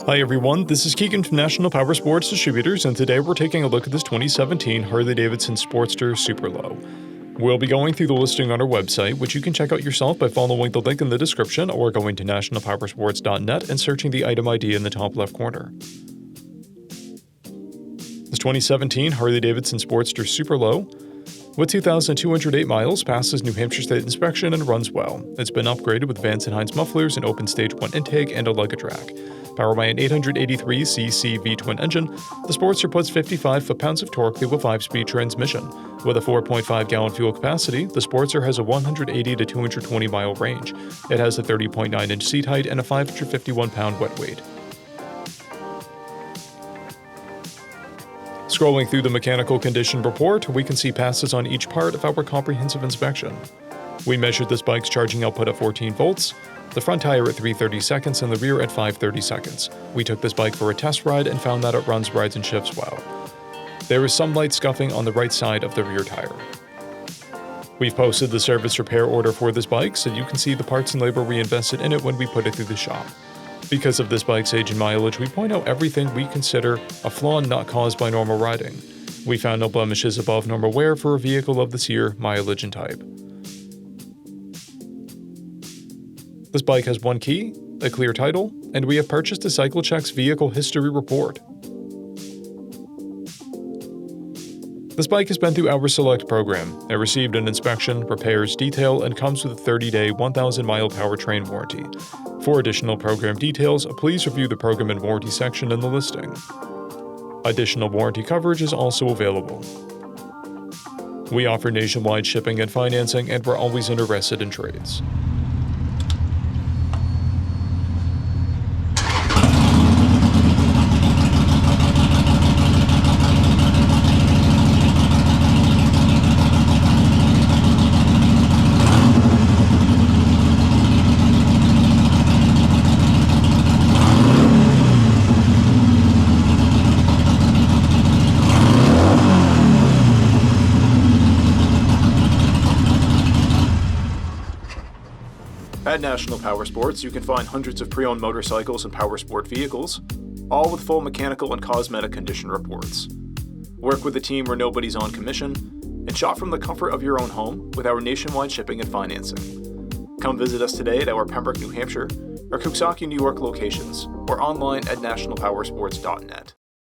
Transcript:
Hi everyone, this is Keegan from National Powersports Distributors, and today we're taking a look at this 2017 Harley-Davidson Sportster SUPERLOW. We'll be going through the listing on our website, which you can check out yourself by following the link in the description or going to nationalpowersports.net and searching the item ID in the top left corner. This 2017 Harley-Davidson Sportster SUPERLOW, with 2,208 miles, passes New Hampshire State inspection and runs well. It's been upgraded with Vance & Hines mufflers, an open stage 1 intake, and a luggage rack. Powered by an 883cc V-twin engine, the Sportster puts 55 foot-pounds of torque through a 5-speed transmission. With a 4.5-gallon fuel capacity, the Sportster has a 180 to 220-mile range. It has a 30.9-inch seat height and a 551-pound wet weight. Scrolling through the mechanical condition report, we can see passes on each part of our comprehensive inspection. We measured this bike's charging output at 14 volts, the front tire at 330 seconds and the rear at 530 seconds. We took this bike for a test ride and found that it runs, rides, and shifts well. There is some light scuffing on the right side of the rear tire. We've posted the service repair order for this bike so you can see the parts and labor we invested in it when we put it through the shop. Because of this bike's age and mileage, we point out everything we consider a flaw not caused by normal riding. We found no blemishes above normal wear for a vehicle of this year, mileage, and type. This bike has one key, a clear title, and we have purchased a CycleCheck's vehicle history report. This bike has been through our Select program. It received an inspection, repairs, detail, and comes with a 30-day, 1,000-mile powertrain warranty. For additional program details, please review the program and warranty section in the listing. Additional warranty coverage is also available. We offer nationwide shipping and financing, and we're always interested in trades. At National Powersports, you can find hundreds of pre-owned motorcycles and powersport vehicles, all with full mechanical and cosmetic condition reports. Work with a team where nobody's on commission, and shop from the comfort of your own home with our nationwide shipping and financing. Come visit us today at our Pembroke, New Hampshire, or Coxsackie, New York locations, or online at nationalpowersports.net.